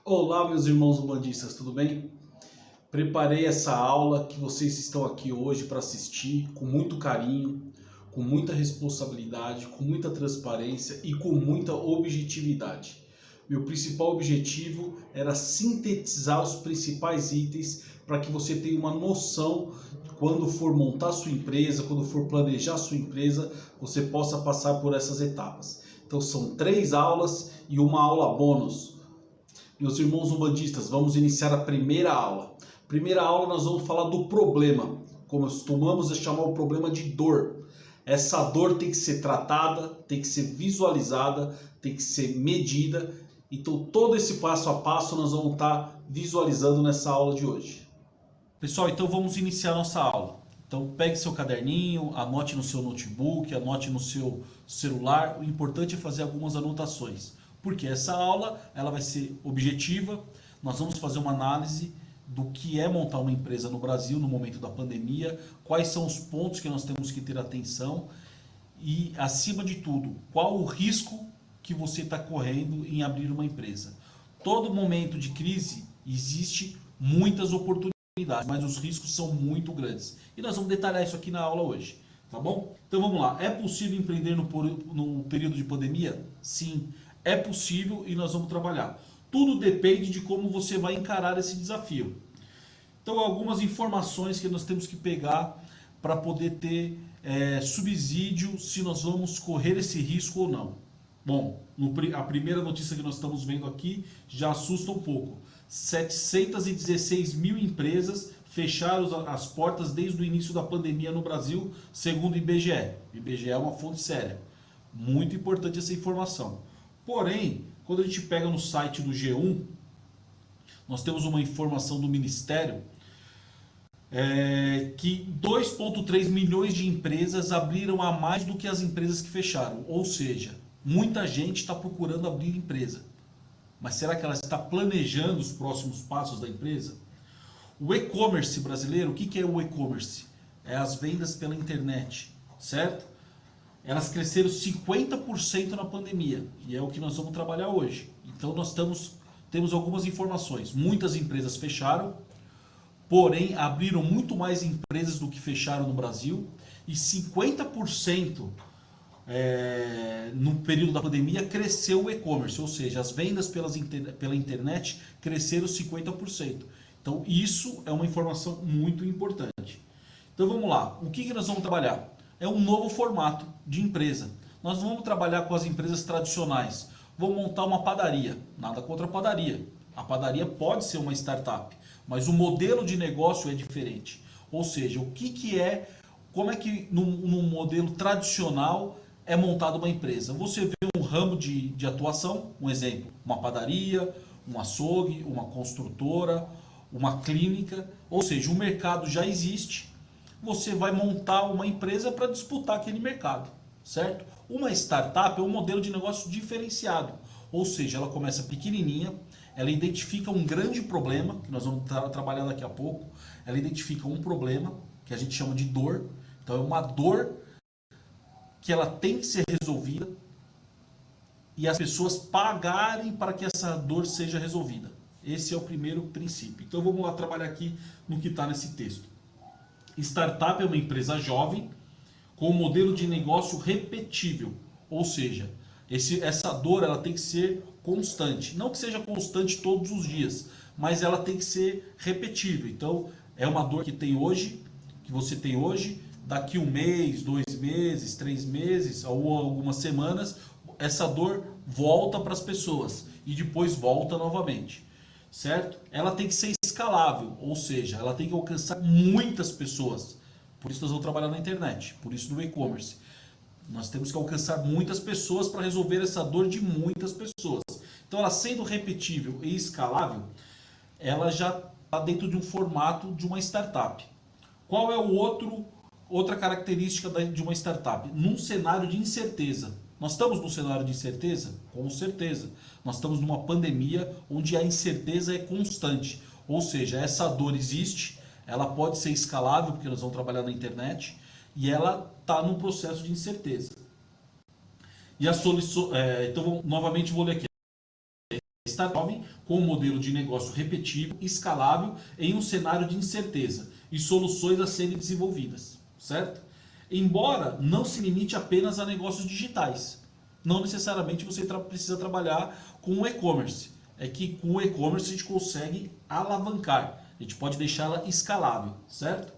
Olá, meus irmãos umbandistas, tudo bem? Preparei essa aula que vocês estão aqui hoje para assistir com muito carinho, com muita responsabilidade, com muita transparência e com muita objetividade. Meu principal objetivo era sintetizar os principais itens para que você tenha uma noção de quando for montar sua empresa, quando for planejar sua empresa, você possa passar por essas etapas. Então são 3 aulas e uma aula bônus. Meus irmãos umbandistas, vamos iniciar a primeira aula. Primeira aula nós vamos falar do problema, como costumamos chamar o problema de dor. Essa dor tem que ser tratada, tem que ser visualizada, tem que ser medida. Então todo esse passo a passo nós vamos estar visualizando nessa aula de hoje. Pessoal, então vamos iniciar nossa aula. Então pegue seu caderninho, anote no seu notebook, anote no seu celular. O importante é fazer algumas anotações. Porque essa aula ela vai ser objetiva, nós vamos fazer uma análise do que é montar uma empresa no Brasil no momento da pandemia, quais são os pontos que nós temos que ter atenção e, acima de tudo, qual o risco que você está correndo em abrir uma empresa. Todo momento de crise existe muitas oportunidades, mas os riscos são muito grandes. E nós vamos detalhar isso aqui na aula hoje, tá bom? Então vamos lá, é possível empreender no período de pandemia? Sim. É possível e nós vamos trabalhar. Tudo depende de como você vai encarar esse desafio. Então, algumas informações que nós temos que pegar para poder ter subsídio se nós vamos correr esse risco ou não. Bom, a primeira notícia que nós estamos vendo aqui já assusta um pouco. 716 mil empresas fecharam as portas desde o início da pandemia no Brasil, segundo o IBGE. O IBGE é uma fonte séria. Muito importante essa informação. Porém, quando a gente pega no site do G1, nós temos uma informação do Ministério que 2,3 milhões de empresas abriram a mais do que as empresas que fecharam. Ou seja, muita gente está procurando abrir empresa. Mas será que ela está planejando os próximos passos da empresa? O e-commerce brasileiro, o que é o e-commerce? É as vendas pela internet, certo? Elas cresceram 50% na pandemia, e é o que nós vamos trabalhar hoje. Então nós temos algumas informações. Muitas empresas fecharam, porém abriram muito mais empresas do que fecharam no Brasil, e 50% no período da pandemia cresceu o e-commerce, ou seja, as vendas pela internet cresceram 50%. Então isso é uma informação muito importante. Então vamos lá, o que nós vamos trabalhar? É um novo formato de empresa. Nós não vamos trabalhar com as empresas tradicionais. Vou montar uma padaria. Nada contra a padaria. A padaria pode ser uma startup, mas o modelo de negócio é diferente. Ou seja, como é que num modelo tradicional é montada uma empresa? Você vê um ramo de atuação, um exemplo, uma padaria, um açougue, uma construtora, uma clínica, ou seja, o mercado já existe. Você vai montar uma empresa para disputar aquele mercado, certo? Uma startup é um modelo de negócio diferenciado, ou seja, ela começa pequenininha, ela identifica um grande problema, que nós vamos trabalhar daqui a pouco, ela identifica um problema, que a gente chama de dor, então é uma dor que ela tem que ser resolvida e as pessoas pagarem para que essa dor seja resolvida. Esse é o primeiro princípio. Então vamos lá trabalhar aqui no que está nesse texto. Startup é uma empresa jovem com um modelo de negócio repetível, ou seja, essa dor ela tem que ser constante. Não que seja constante todos os dias, mas ela tem que ser repetível. Então, é uma dor que você tem hoje, daqui 1 mês, 2 meses, 3 meses ou algumas semanas, essa dor volta para as pessoas e depois volta novamente. Certo? Ela tem que ser escalável, ou seja, ela tem que alcançar muitas pessoas. Por isso nós vamos trabalhar na internet, por isso no e-commerce. Nós temos que alcançar muitas pessoas para resolver essa dor de muitas pessoas. Então, ela sendo repetível e escalável, ela já está dentro de um formato de uma startup. Qual é outra característica de uma startup? Num cenário de incerteza. Nós estamos num cenário de incerteza? Com certeza. Nós estamos numa pandemia onde a incerteza é constante. Ou seja, essa dor existe, ela pode ser escalável, porque nós vamos trabalhar na internet, e ela está num processo de incerteza. E a solução, então, novamente vou ler aqui. startup com um modelo de negócio repetível, escalável em um cenário de incerteza e soluções a serem desenvolvidas, certo? Embora não se limite apenas a negócios digitais. Não necessariamente você precisa trabalhar com o e-commerce. É que com o e-commerce a gente consegue alavancar, a gente pode deixá-la escalável, certo?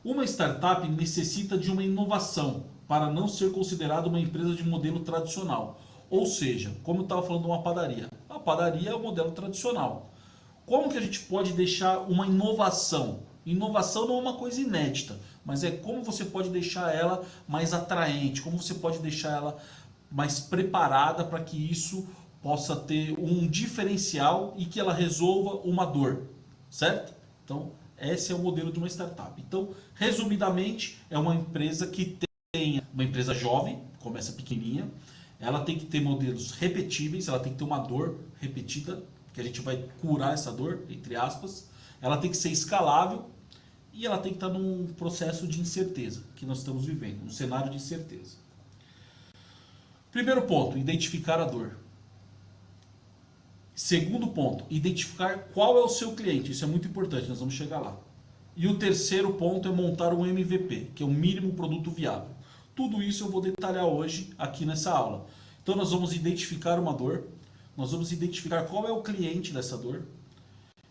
Uma startup necessita de uma inovação para não ser considerada uma empresa de modelo tradicional. Ou seja, como eu estava falando de uma padaria. A padaria é o modelo tradicional. Como que a gente pode deixar uma inovação? Inovação não é uma coisa inédita, mas é como você pode deixar ela mais atraente, como você pode deixar ela mais preparada para que isso possa ter um diferencial e que ela resolva uma dor, certo? Então, esse é o modelo de uma startup. Então, resumidamente, é uma empresa que tem uma empresa jovem, começa pequenininha, ela tem que ter modelos repetíveis, ela tem que ter uma dor repetida, que a gente vai curar essa dor, entre aspas. Ela tem que ser escalável e ela tem que estar num processo de incerteza que nós estamos vivendo, um cenário de incerteza. Primeiro ponto, identificar a dor. Segundo ponto, identificar qual é o seu cliente. Isso é muito importante, nós vamos chegar lá. E o terceiro ponto é montar um MVP, que é o mínimo produto viável. Tudo isso eu vou detalhar hoje aqui nessa aula. Então nós vamos identificar uma dor, nós vamos identificar qual é o cliente dessa dor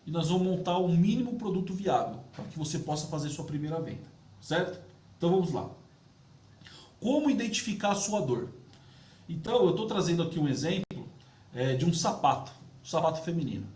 e nós vamos montar um mínimo produto viável para que você possa fazer sua primeira venda, certo? Então vamos lá. Como identificar a sua dor? Então eu estou trazendo aqui um exemplo de um sapato feminino.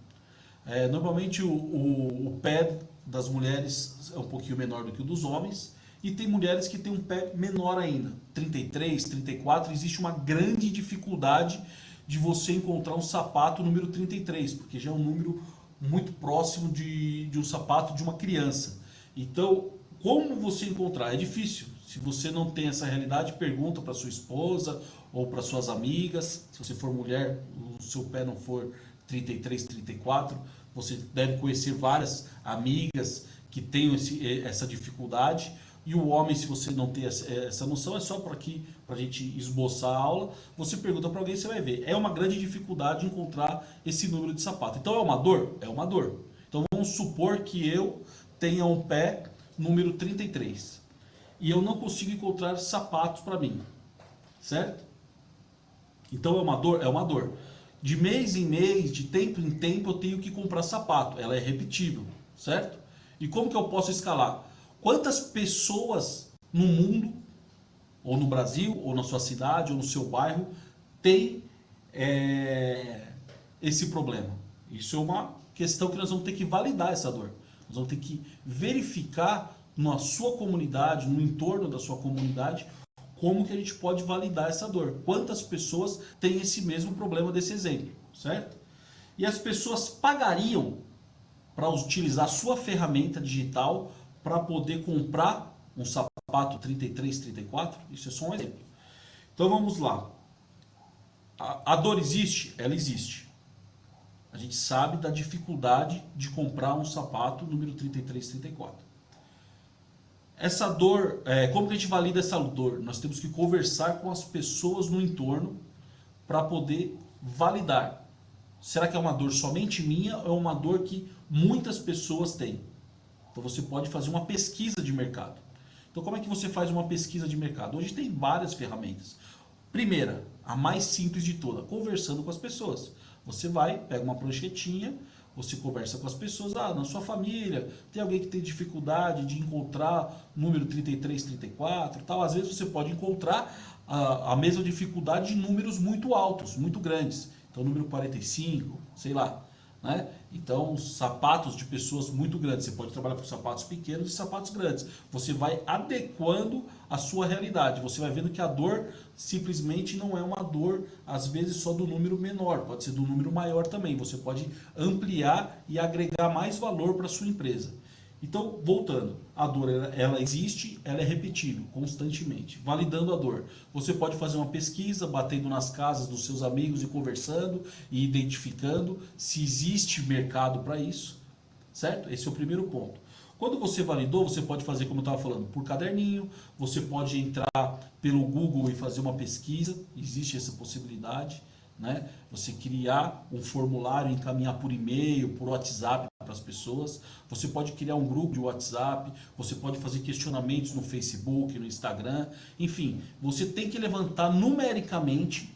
Normalmente o pé das mulheres é um pouquinho menor do que o dos homens e tem mulheres que têm um pé menor ainda, 33, 34, existe uma grande dificuldade de você encontrar um sapato número 33, porque já é um número muito próximo de um sapato de uma criança. Então, como você encontrar? É difícil. Se você não tem essa realidade, pergunta para sua esposa ou para suas amigas. Se você for mulher, o seu pé não for 33, 34, você deve conhecer várias amigas que tenham essa dificuldade. E o homem, se você não tem essa noção, é só por aqui para a gente esboçar a aula. Você pergunta para alguém, você vai ver. É uma grande dificuldade encontrar esse número de sapato. Então é uma dor? É uma dor. Então vamos supor que eu tenha um pé número 33 e eu não consigo encontrar sapatos para mim, certo? Então é uma dor? É uma dor. De mês em mês, de tempo em tempo, eu tenho que comprar sapato. Ela é repetível, certo? E como que eu posso escalar? Quantas pessoas no mundo, ou no Brasil, ou na sua cidade, ou no seu bairro, tem esse problema? Isso é uma questão que nós vamos ter que validar essa dor. Nós vamos ter que verificar na sua comunidade, no entorno da sua comunidade, como que a gente pode validar essa dor. Quantas pessoas têm esse mesmo problema desse exemplo, certo? E as pessoas pagariam para utilizar a sua ferramenta digital para poder comprar um sapato 33, 34? Isso é só um exemplo. Então vamos lá. A dor existe? Ela existe. A gente sabe da dificuldade de comprar um sapato número 33, 34. Essa dor, como que a gente valida essa dor? Nós temos que conversar com as pessoas no entorno para poder validar. Será que é uma dor somente minha ou é uma dor que muitas pessoas têm? Então você pode fazer uma pesquisa de mercado. Então como é que você faz uma pesquisa de mercado? Hoje tem várias ferramentas. Primeira, a mais simples de todas, conversando com as pessoas. Você vai, pega uma pranchetinha, você conversa com as pessoas, na sua família, tem alguém que tem dificuldade de encontrar número 33, 34, tal. Às vezes você pode encontrar a mesma dificuldade de números muito altos, muito grandes. Então número 45, sei lá. Né? Então, sapatos de pessoas muito grandes. Você pode trabalhar com sapatos pequenos e sapatos grandes. Você vai adequando a sua realidade. Você vai vendo que a dor simplesmente não é uma dor, às vezes, só do número menor. Pode ser do número maior também. Você pode ampliar e agregar mais valor para a sua empresa. Então, voltando, a dor ela existe, ela é repetível, constantemente. Validando a dor. Você pode fazer uma pesquisa, batendo nas casas dos seus amigos e conversando e identificando se existe mercado para isso, certo? Esse é o primeiro ponto. Quando você validou, você pode fazer, como eu estava falando, por caderninho, você pode entrar pelo Google e fazer uma pesquisa, existe essa possibilidade, né? Você criar um formulário, encaminhar por e-mail, por WhatsApp para as pessoas. Você pode criar um grupo de WhatsApp, você pode fazer questionamentos no Facebook, no Instagram. Enfim, você tem que levantar numericamente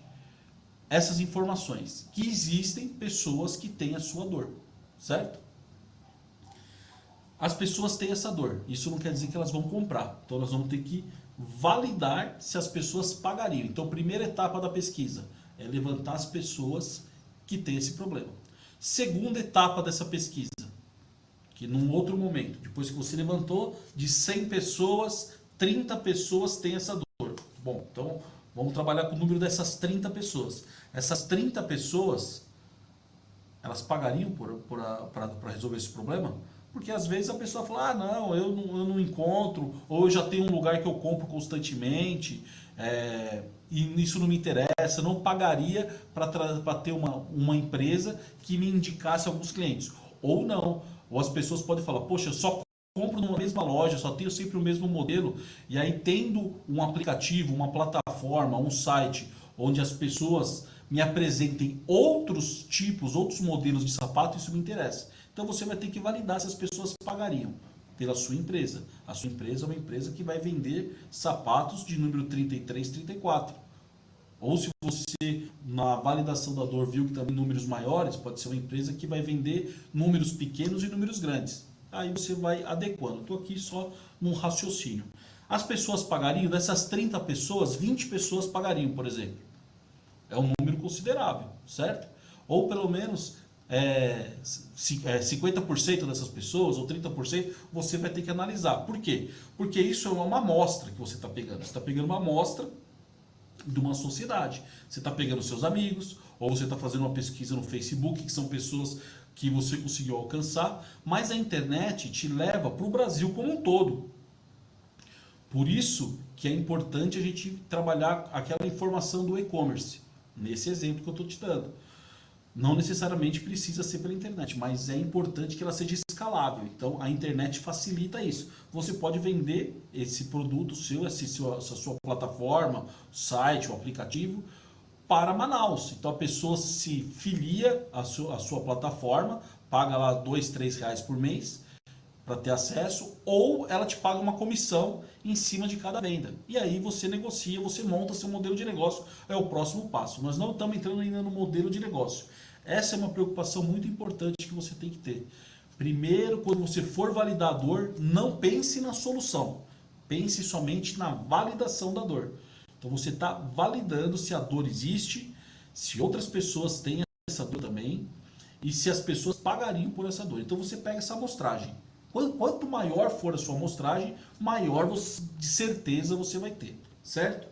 essas informações, que existem pessoas que têm a sua dor, certo? As pessoas têm essa dor, isso não quer dizer que elas vão comprar, então nós vamos ter que validar se as pessoas pagariam. Então, primeira etapa da pesquisa é levantar as pessoas que têm esse problema. Segunda etapa dessa pesquisa, que num outro momento, depois que você levantou, de 100 pessoas, 30 pessoas têm essa dor. Bom, então vamos trabalhar com o número dessas 30 pessoas. Essas 30 pessoas, elas pagariam para resolver esse problema? Porque às vezes a pessoa fala, ah não, eu não encontro, ou eu já tenho um lugar que eu compro constantemente, e isso não me interessa, não pagaria para ter uma empresa que me indicasse alguns clientes. Ou não, ou as pessoas podem falar, poxa, eu só compro numa mesma loja, só tenho sempre o mesmo modelo, e aí tendo um aplicativo, uma plataforma, um site, onde as pessoas me apresentem outros tipos, outros modelos de sapato, isso me interessa. Então você vai ter que validar se as pessoas pagariam pela sua empresa. A sua empresa é uma empresa que vai vender sapatos de número 33, 34. Ou se você, na validação da dor, viu que também números maiores, pode ser uma empresa que vai vender números pequenos e números grandes. Aí você vai adequando. Estou aqui só num raciocínio. As pessoas pagariam, dessas 30 pessoas, 20 pessoas pagariam, por exemplo. É um número considerável, certo? Ou pelo menos 50% dessas pessoas, ou 30%, você vai ter que analisar. Por quê? Porque isso é uma amostra que você está pegando. Você está pegando uma amostra de uma sociedade. Você está pegando seus amigos, ou você está fazendo uma pesquisa no Facebook, que são pessoas que você conseguiu alcançar, mas a internet te leva para o Brasil como um todo. Por isso que é importante a gente trabalhar aquela informação do e-commerce, nesse exemplo que eu estou te dando. Não necessariamente precisa ser pela internet, mas é importante que ela seja escalável. Então a internet facilita isso. Você pode vender esse produto seu, essa sua plataforma, site, o aplicativo, para Manaus. Então a pessoa se filia à sua plataforma, paga lá R$2, R$3 por mês para ter acesso, ou ela te paga uma comissão em cima de cada venda. E aí você negocia, você monta seu modelo de negócio, é o próximo passo. Nós não estamos entrando ainda no modelo de negócio. Essa é uma preocupação muito importante que você tem que ter. Primeiro, quando você for validador, não pense na solução. Pense somente na validação da dor. Então você está validando se a dor existe, se outras pessoas têm essa dor também, e se as pessoas pagariam por essa dor. Então você pega essa amostragem. Quanto maior for a sua amostragem, maior de certeza você vai ter, certo?